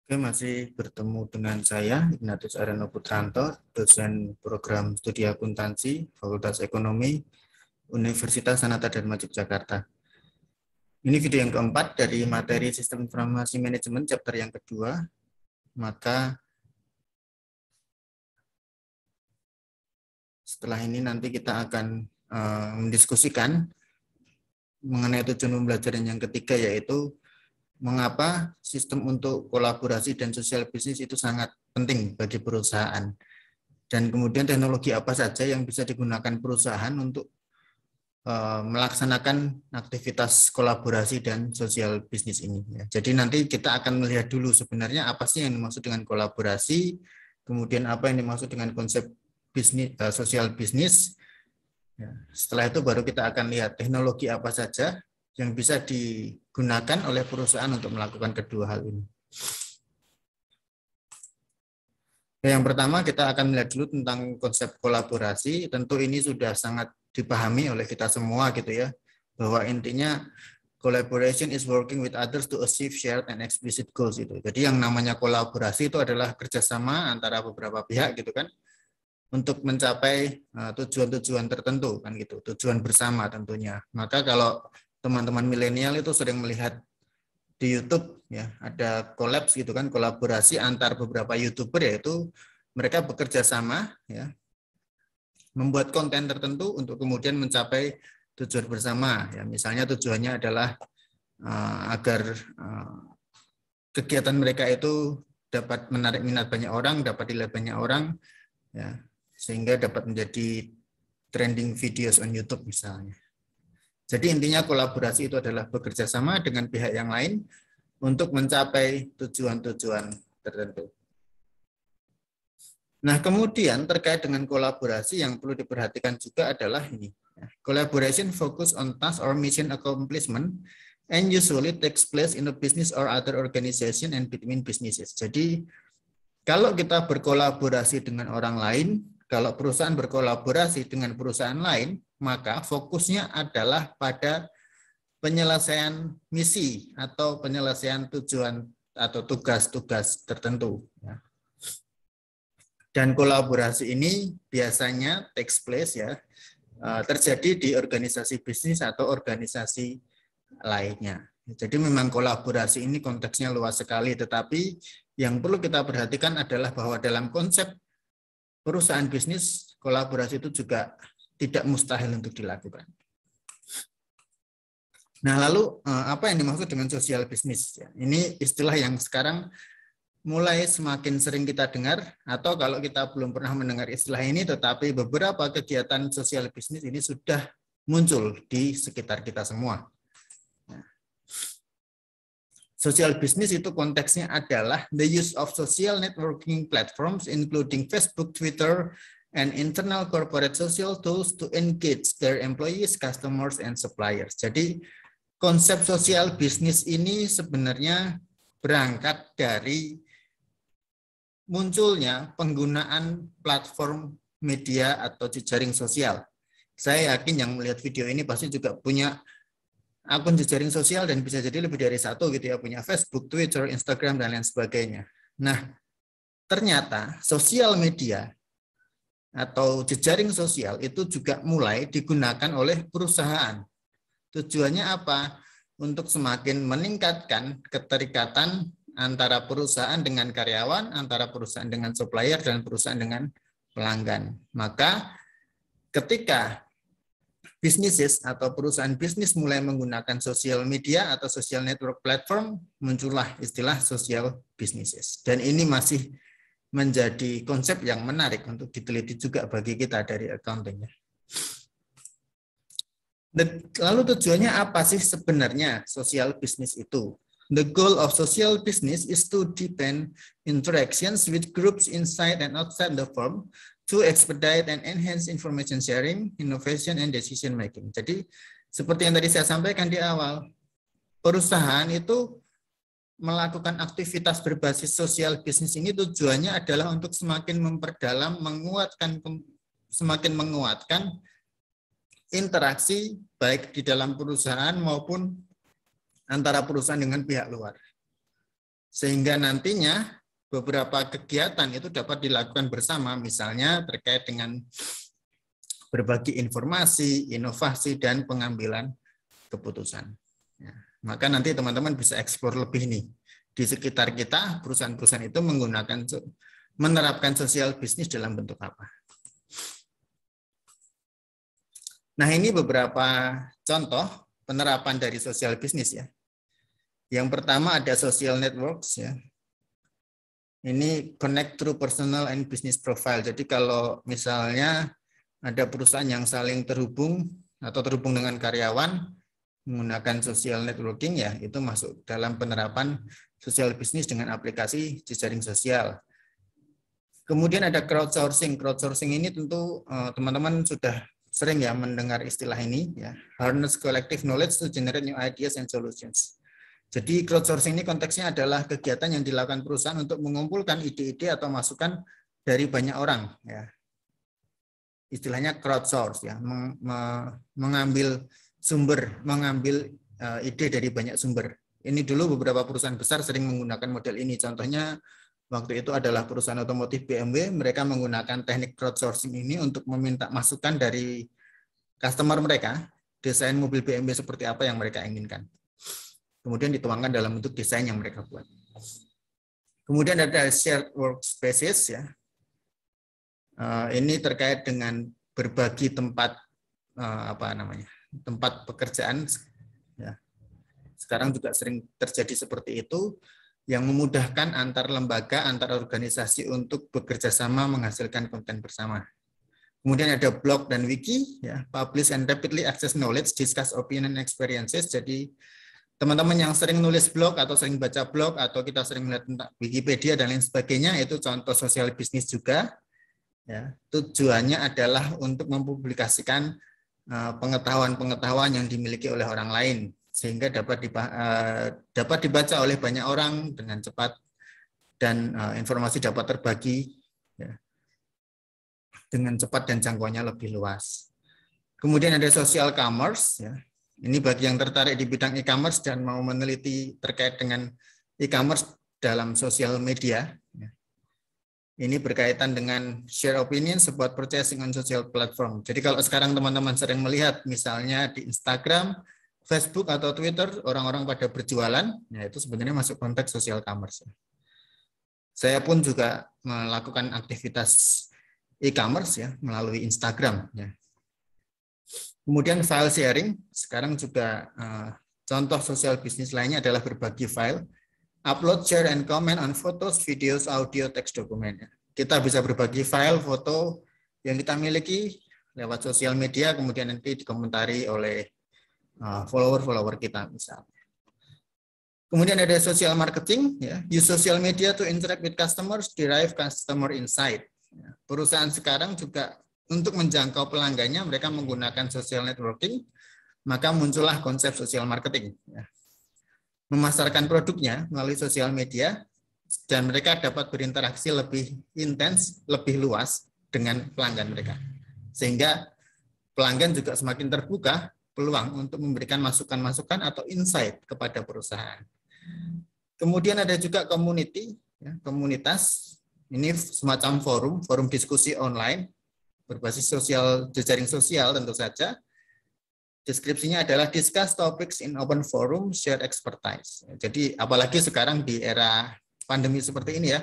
Oke, masih bertemu dengan saya, Ignatius Areno Putranto, dosen program studi akuntansi, Fakultas Ekonomi, Universitas Sanata Dharma Yogyakarta. Ini video yang keempat dari materi Sistem Informasi Manajemen, chapter yang kedua. Maka setelah ini nanti kita akan mendiskusikan mengenai tujuan pembelajaran yang ketiga, yaitu mengapa sistem untuk kolaborasi dan sosial bisnis itu sangat penting bagi perusahaan. Dan kemudian teknologi apa saja yang bisa digunakan perusahaan untuk melaksanakan aktivitas kolaborasi dan sosial bisnis ini. Jadi nanti kita akan melihat dulu sebenarnya apa sih yang dimaksud dengan kolaborasi, kemudian apa yang dimaksud dengan konsep bisnis, sosial bisnis. Setelah itu baru kita akan lihat teknologi apa saja yang bisa digunakan oleh perusahaan untuk melakukan kedua hal ini. Yang pertama kita akan melihat dulu tentang konsep kolaborasi. Tentu ini sudah sangat dipahami oleh kita semua gitu ya, bahwa intinya collaboration is working with others to achieve shared and explicit goals itu. Jadi yang namanya kolaborasi itu adalah kerjasama antara beberapa pihak gitu kan, untuk mencapai tujuan-tujuan tertentu kan gitu, tujuan bersama tentunya. Maka kalau teman-teman milenial itu sering melihat di YouTube ya, ada kolaps gitu kan, kolaborasi antar beberapa YouTuber, yaitu mereka bekerja sama ya, membuat konten tertentu untuk kemudian mencapai tujuan bersama ya. Misalnya tujuannya adalah agar kegiatan mereka itu dapat menarik minat banyak orang, dapat dilihat banyak orang ya, sehingga dapat menjadi trending videos on YouTube misalnya. Jadi intinya kolaborasi itu adalah bekerja sama dengan pihak yang lain untuk mencapai tujuan-tujuan tertentu. Nah, kemudian terkait dengan kolaborasi yang perlu diperhatikan juga adalah ini. Collaboration focus on task or mission accomplishment and usually takes place in a business or other organization and between businesses. Jadi, kalau kita berkolaborasi dengan orang lain, kalau perusahaan berkolaborasi dengan perusahaan lain, maka fokusnya adalah pada penyelesaian misi atau penyelesaian tujuan atau tugas-tugas tertentu. Dan kolaborasi ini biasanya takes place ya, terjadi di organisasi bisnis atau organisasi lainnya. Jadi memang kolaborasi ini konteksnya luas sekali, tetapi yang perlu kita perhatikan adalah bahwa dalam konsep perusahaan bisnis, kolaborasi itu juga tidak mustahil untuk dilakukan. Nah, lalu apa yang dimaksud dengan sosial bisnis? Ini istilah yang sekarang mulai semakin sering kita dengar, atau kalau kita belum pernah mendengar istilah ini, tetapi beberapa kegiatan sosial bisnis ini sudah muncul di sekitar kita semua. Sosial bisnis itu konteksnya adalah the use of social networking platforms including Facebook, Twitter, and internal corporate social tools to engage their employees, customers, and suppliers. Jadi konsep sosial bisnis ini sebenarnya berangkat dari munculnya penggunaan platform media atau jejaring sosial. Saya yakin yang melihat video ini pasti juga punya akun jejaring sosial dan bisa jadi lebih dari satu gitu ya, punya Facebook, Twitter, Instagram, dan lain sebagainya. Nah, ternyata sosial media atau jejaring sosial itu juga mulai digunakan oleh perusahaan. Tujuannya apa? Untuk semakin meningkatkan keterikatan antara perusahaan dengan karyawan, antara perusahaan dengan supplier, dan perusahaan dengan pelanggan. Maka ketika businesses atau perusahaan bisnis mulai menggunakan sosial media atau social network platform, muncullah istilah social businesses. Dan ini masih menjadi konsep yang menarik untuk diteliti juga bagi kita dari accounting. Lalu tujuannya apa sih sebenarnya social business itu? The goal of social business is to deepen interactions with groups inside and outside the firm to expedite and enhance information sharing, innovation, and decision making. Jadi seperti yang tadi saya sampaikan di awal, perusahaan itu melakukan aktivitas berbasis sosial bisnis ini tujuannya adalah untuk semakin memperdalam, semakin menguatkan interaksi baik di dalam perusahaan maupun antara perusahaan dengan pihak luar. Sehingga nantinya beberapa kegiatan itu dapat dilakukan bersama, misalnya terkait dengan berbagi informasi, inovasi, dan pengambilan keputusan. Ya, maka nanti teman-teman bisa eksplor lebih nih. Di sekitar kita, perusahaan-perusahaan itu menerapkan sosial bisnis dalam bentuk apa. Nah, ini beberapa contoh penerapan dari sosial bisnis ya. Yang pertama ada social networks ya. Ini connect through personal and business profile. Jadi kalau misalnya ada perusahaan yang saling terhubung atau terhubung dengan karyawan menggunakan social networking ya, itu masuk dalam penerapan sosial bisnis dengan aplikasi jejaring sosial. Kemudian ada crowdsourcing. Crowdsourcing ini tentu teman-teman sudah sering ya mendengar istilah ini ya. Harness collective knowledge to generate new ideas and solutions. Jadi crowdsourcing ini konteksnya adalah kegiatan yang dilakukan perusahaan untuk mengumpulkan ide-ide atau masukan dari banyak orang ya. Istilahnya crowdsource ya, mengambil ide dari banyak sumber. Ini dulu beberapa perusahaan besar sering menggunakan model ini. Contohnya waktu itu adalah perusahaan otomotif BMW, mereka menggunakan teknik crowdsourcing ini untuk meminta masukan dari customer mereka, desain mobil BMW seperti apa yang mereka inginkan. Kemudian dituangkan dalam bentuk desain yang mereka buat. Kemudian ada shared workspaces ya. Ini terkait dengan berbagi tempat tempat pekerjaan ya. Sekarang juga sering terjadi seperti itu yang memudahkan antar lembaga, antar organisasi untuk bekerja sama menghasilkan konten bersama. Kemudian ada blog dan wiki ya, publish and rapidly access knowledge, discuss opinion and experiences. Jadi teman-teman yang sering nulis blog atau sering baca blog atau kita sering melihat tentang Wikipedia dan lain sebagainya, itu contoh sosial bisnis juga. Ya, tujuannya adalah untuk mempublikasikan pengetahuan-pengetahuan yang dimiliki oleh orang lain sehingga dapat dibaca oleh banyak orang dengan cepat dan informasi dapat terbagi ya, dengan cepat dan jangkauannya lebih luas. Kemudian ada social commerce ya. Ini bagi yang tertarik di bidang e-commerce dan mau meneliti terkait dengan e-commerce dalam sosial media. Ini berkaitan dengan share opinion about purchasing on social platform. Jadi kalau sekarang teman-teman sering melihat misalnya di Instagram, Facebook atau Twitter orang-orang pada berjualan, ya itu sebenarnya masuk konteks social commerce. Saya pun juga melakukan aktivitas e-commerce ya melalui Instagram. Ya. Kemudian file sharing, sekarang juga contoh sosial bisnis lainnya adalah berbagi file. Upload, share, and comment on photos, videos, audio, text dokumen. Kita bisa berbagi file, foto yang kita miliki lewat sosial media, kemudian nanti dikomentari oleh follower-follower kita misalnya. Kemudian ada social marketing, ya. Use social media to interact with customers, derive customer insight. Perusahaan sekarang juga untuk menjangkau pelanggannya, mereka menggunakan social networking, maka muncullah konsep social marketing. Ya. Memasarkan produknya melalui sosial media, dan mereka dapat berinteraksi lebih intens, lebih luas dengan pelanggan mereka. Sehingga pelanggan juga semakin terbuka peluang untuk memberikan masukan-masukan atau insight kepada perusahaan. Kemudian ada juga community, ya, komunitas. Ini semacam forum diskusi online, berbasis jejaring sosial tentu saja. Deskripsinya adalah discuss topics in open forum, share expertise. Jadi apalagi sekarang di era pandemi seperti ini ya,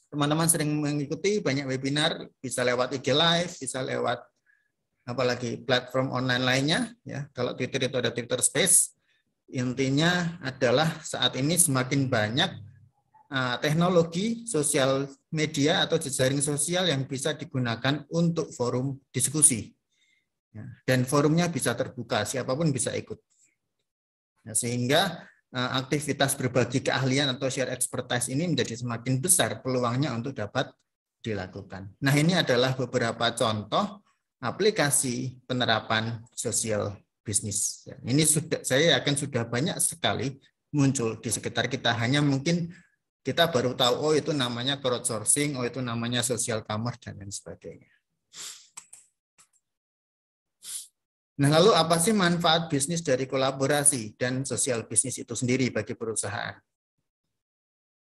teman-teman sering mengikuti banyak webinar, bisa lewat IG Live, bisa lewat apalagi platform online lainnya. Ya, kalau Twitter itu ada Twitter Space. Intinya adalah saat ini semakin banyak teknologi sosial media atau jejaring sosial yang bisa digunakan untuk forum diskusi. Dan forumnya bisa terbuka, siapapun bisa ikut. Nah, sehingga aktivitas berbagi keahlian atau share expertise ini menjadi semakin besar peluangnya untuk dapat dilakukan. Nah, ini adalah beberapa contoh aplikasi penerapan sosial bisnis. Ini saya yakin sudah banyak sekali muncul di sekitar kita. Hanya mungkin kita baru tahu, oh itu namanya crowdsourcing, oh itu namanya social commerce, dan lain sebagainya. Nah, lalu apa sih manfaat bisnis dari kolaborasi dan sosial bisnis itu sendiri bagi perusahaan?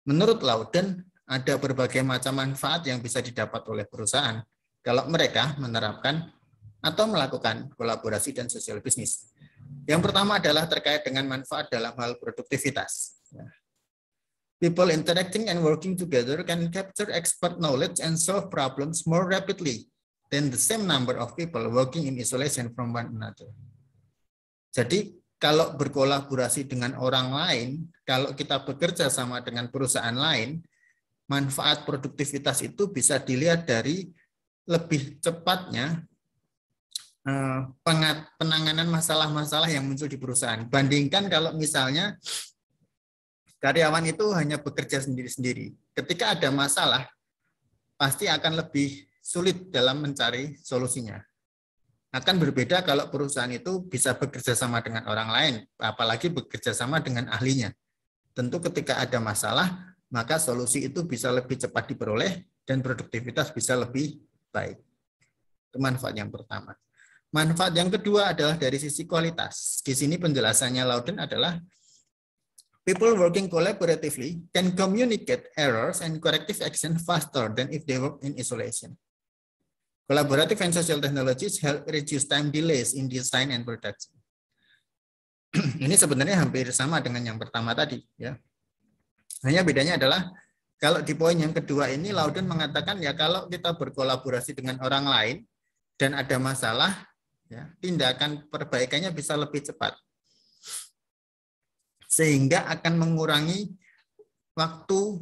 Menurut Loudon, ada berbagai macam manfaat yang bisa didapat oleh perusahaan kalau mereka menerapkan atau melakukan kolaborasi dan sosial bisnis. Yang pertama adalah terkait dengan manfaat dalam hal produktivitas. People interacting and working together can capture expert knowledge and solve problems more rapidly than the same number of people working in isolation from one another. Jadi kalau berkolaborasi dengan orang lain, kalau kita bekerja sama dengan perusahaan lain, manfaat produktivitas itu bisa dilihat dari lebih cepatnya penanganan masalah-masalah yang muncul di perusahaan. Bandingkan kalau misalnya karyawan itu hanya bekerja sendiri-sendiri. Ketika ada masalah, pasti akan lebih sulit dalam mencari solusinya. Akan berbeda kalau perusahaan itu bisa bekerja sama dengan orang lain, apalagi bekerja sama dengan ahlinya. Tentu ketika ada masalah, maka solusi itu bisa lebih cepat diperoleh dan produktivitas bisa lebih baik. Itu manfaat yang pertama. Manfaat yang kedua adalah dari sisi kualitas. Di sini penjelasannya Loudon adalah people working collaboratively can communicate errors and corrective action faster than if they work in isolation. Collaborative and social technologies help reduce time delays in design and production. Ini sebenarnya hampir sama dengan yang pertama tadi, ya. Hanya bedanya adalah kalau di poin yang kedua ini Loudon mengatakan ya kalau kita berkolaborasi dengan orang lain dan ada masalah, ya, tindakan perbaikannya bisa lebih cepat. Sehingga akan mengurangi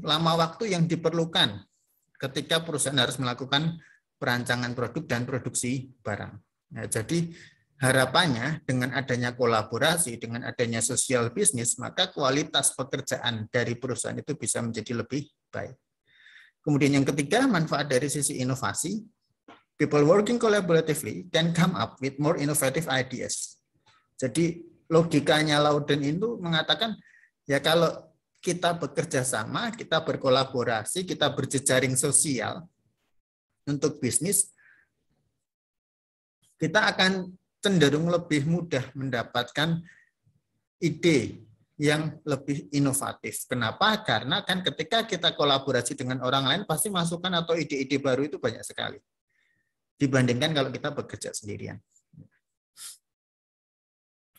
lama waktu yang diperlukan ketika perusahaan harus melakukan perancangan produk dan produksi barang. Nah, jadi harapannya dengan adanya kolaborasi, dengan adanya sosial bisnis, maka kualitas pekerjaan dari perusahaan itu bisa menjadi lebih baik. Kemudian yang ketiga, manfaat dari sisi inovasi. People working collaboratively can come up with more innovative ideas. Jadi logikanya Loudon itu mengatakan, ya kalau kita bekerja sama, kita berkolaborasi, kita berjejaring sosial untuk bisnis, kita akan cenderung lebih mudah mendapatkan ide yang lebih inovatif. Kenapa? Karena kan ketika kita kolaborasi dengan orang lain, pasti masukan atau ide-ide baru itu banyak sekali. Dibandingkan kalau kita bekerja sendirian.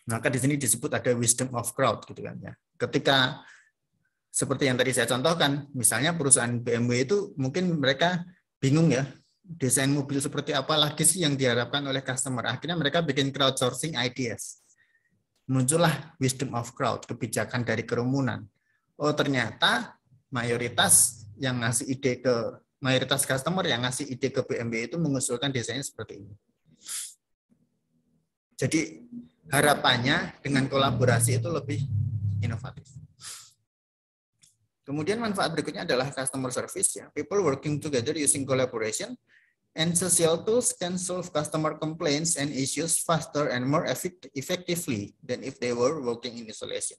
Maka di sini disebut ada wisdom of crowd gitu kan ya. Ketika seperti yang tadi saya contohkan, misalnya perusahaan BMW itu mungkin mereka bingung ya, desain mobil seperti apa lagi sih yang diharapkan oleh customer. Akhirnya mereka bikin crowdsourcing ideas. Muncullah wisdom of crowd, kebijakan dari kerumunan. Oh ternyata mayoritas customer yang ngasih ide ke BMW itu mengusulkan desainnya seperti ini. Jadi harapannya dengan kolaborasi itu lebih inovatif. Kemudian manfaat berikutnya adalah customer service ya. People working together using collaboration and social tools can solve customer complaints and issues faster and more effectively than if they were working in isolation.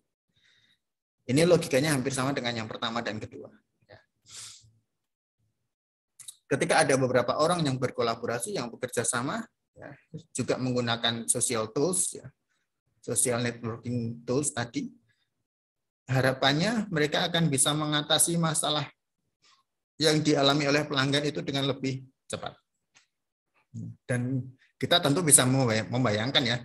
Ini logikanya hampir sama dengan yang pertama dan kedua. Ya. Ketika ada beberapa orang yang berkolaborasi, yang bekerja sama, ya, juga menggunakan social tools, ya, social networking tools tadi, harapannya mereka akan bisa mengatasi masalah yang dialami oleh pelanggan itu dengan lebih cepat. Dan kita tentu bisa membayangkan ya,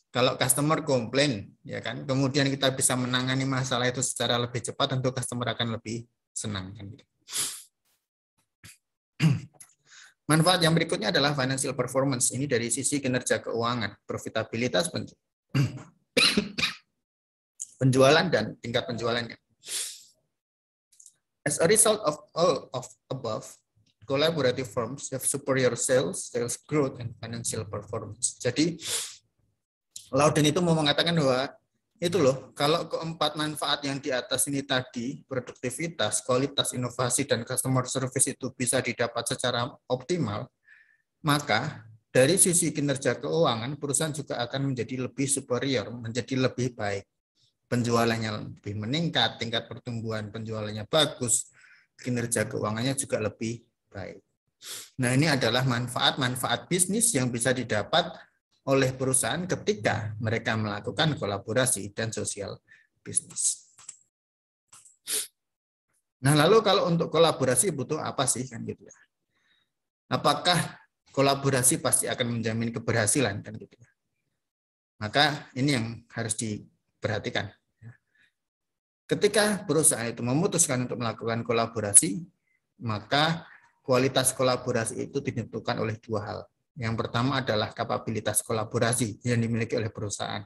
kalau customer komplain, ya kan, kemudian kita bisa menangani masalah itu secara lebih cepat, tentu customer akan lebih senang. Kan, gitu. Manfaat yang berikutnya adalah financial performance. Ini dari sisi kinerja keuangan, profitabilitas, penjualan dan tingkat penjualannya. As a result of all of above, collaborative firms have superior sales growth, and financial performance. Jadi, Loudon itu mau mengatakan bahwa itu loh, kalau keempat manfaat yang di atas ini tadi, produktivitas, kualitas, inovasi, dan customer service itu bisa didapat secara optimal, maka dari sisi kinerja keuangan, perusahaan juga akan menjadi lebih superior, menjadi lebih baik. Penjualannya lebih meningkat, tingkat pertumbuhan penjualannya bagus, kinerja keuangannya juga lebih baik. Nah, ini adalah manfaat-manfaat bisnis yang bisa didapat oleh perusahaan ketika mereka melakukan kolaborasi dan sosial bisnis. Nah, lalu kalau untuk kolaborasi butuh apa sih kan gitu ya? Apakah kolaborasi pasti akan menjamin keberhasilan kan gitu ya? Maka ini yang harus diperhatikan. Ketika perusahaan itu memutuskan untuk melakukan kolaborasi, maka kualitas kolaborasi itu ditentukan oleh dua hal. Yang pertama adalah kapabilitas kolaborasi yang dimiliki oleh perusahaan,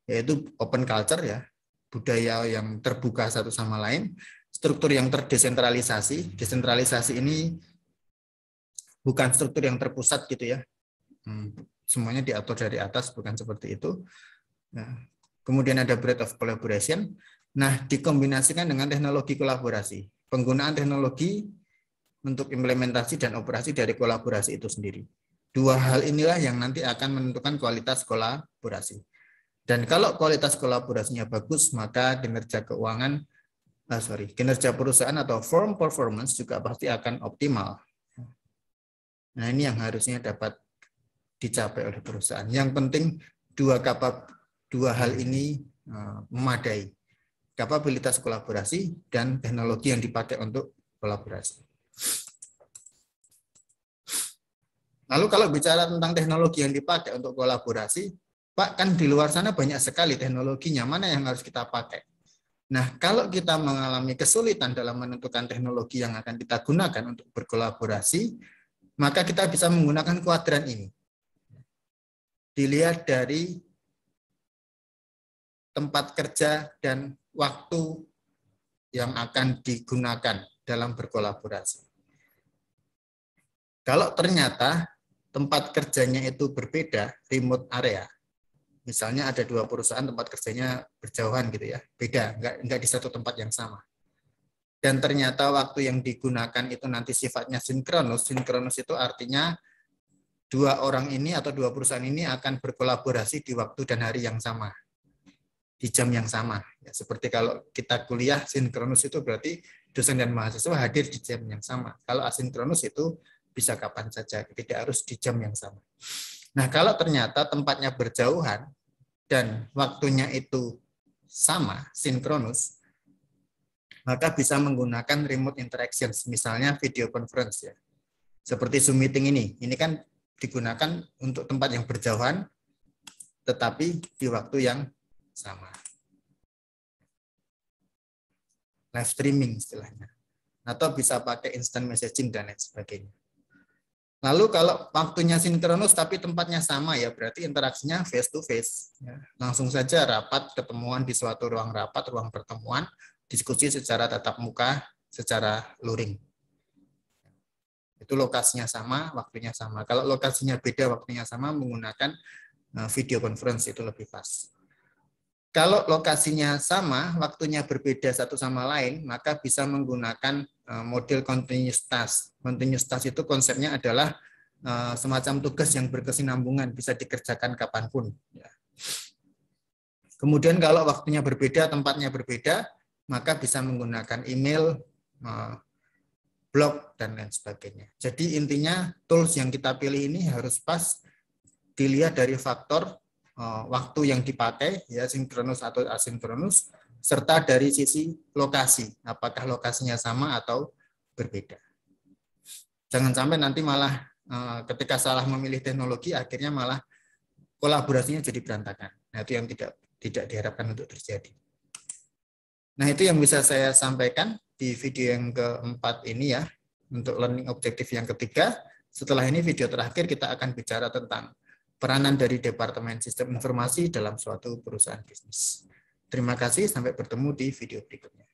yaitu open culture ya, budaya yang terbuka satu sama lain, struktur yang terdesentralisasi. Desentralisasi ini bukan struktur yang terpusat gitu ya, semuanya diatur dari atas, bukan seperti itu. Nah, kemudian ada breadth of collaboration. Nah, dikombinasikan dengan teknologi kolaborasi. Penggunaan teknologi untuk implementasi dan operasi dari kolaborasi itu sendiri. Dua hal inilah yang nanti akan menentukan kualitas kolaborasi. Dan kalau kualitas kolaborasinya bagus, maka kinerja perusahaan atau firm performance juga pasti akan optimal. Nah, ini yang harusnya dapat dicapai oleh perusahaan. Yang penting dua hal ini memadai. Kapabilitas kolaborasi dan teknologi yang dipakai untuk kolaborasi. Lalu kalau bicara tentang teknologi yang dipakai untuk kolaborasi, Pak, kan di luar sana banyak sekali teknologinya, mana yang harus kita pakai? Nah, kalau kita mengalami kesulitan dalam menentukan teknologi yang akan kita gunakan untuk berkolaborasi, maka kita bisa menggunakan kuadran ini. Dilihat dari tempat kerja dan waktu yang akan digunakan dalam berkolaborasi. Kalau ternyata tempat kerjanya itu berbeda, remote area, misalnya ada dua perusahaan tempat kerjanya berjauhan gitu ya, beda, enggak di satu tempat yang sama. Dan ternyata waktu yang digunakan itu nanti sifatnya sinkronus. Sinkronus itu artinya dua orang ini atau dua perusahaan ini akan berkolaborasi di waktu dan hari yang sama, di jam yang sama. Ya, seperti kalau kita kuliah sinkronus itu berarti dosen dan mahasiswa hadir di jam yang sama. Kalau asinkronus itu bisa kapan saja, tidak harus di jam yang sama. Nah, kalau ternyata tempatnya berjauhan dan waktunya itu sama, sinkronus, maka bisa menggunakan remote interactions, misalnya video conference ya. Seperti Zoom meeting ini kan digunakan untuk tempat yang berjauhan, tetapi di waktu yang sama. Live streaming istilahnya. Atau bisa pakai instant messaging dan lain sebagainya. Lalu kalau waktunya sinkronus tapi tempatnya sama ya berarti interaksinya face to face. Ya. Langsung saja rapat, ketemuan di suatu ruang rapat, ruang pertemuan, diskusi secara tatap muka, secara luring. Itu lokasinya sama, waktunya sama. Kalau lokasinya beda, waktunya sama, menggunakan video conference itu lebih pas. Kalau lokasinya sama, waktunya berbeda satu sama lain, maka bisa menggunakan model continuous task. Continuous task itu konsepnya adalah semacam tugas yang berkesinambungan, bisa dikerjakan kapanpun. Kemudian kalau waktunya berbeda, tempatnya berbeda, maka bisa menggunakan email, blog, dan lain sebagainya. Jadi intinya tools yang kita pilih ini harus pas dilihat dari faktor waktu yang dipakai, ya sinkronus atau asinkronus, serta dari sisi lokasi, apakah lokasinya sama atau berbeda. Jangan sampai nanti malah ketika salah memilih teknologi, akhirnya malah kolaborasinya jadi berantakan. Nah, itu yang tidak diharapkan untuk terjadi. Nah, itu yang bisa saya sampaikan di video yang keempat ini ya, untuk learning objektif yang ketiga. Setelah ini video terakhir kita akan bicara tentang peranan dari Departemen Sistem Informasi dalam suatu perusahaan bisnis. Terima kasih, sampai bertemu di video berikutnya.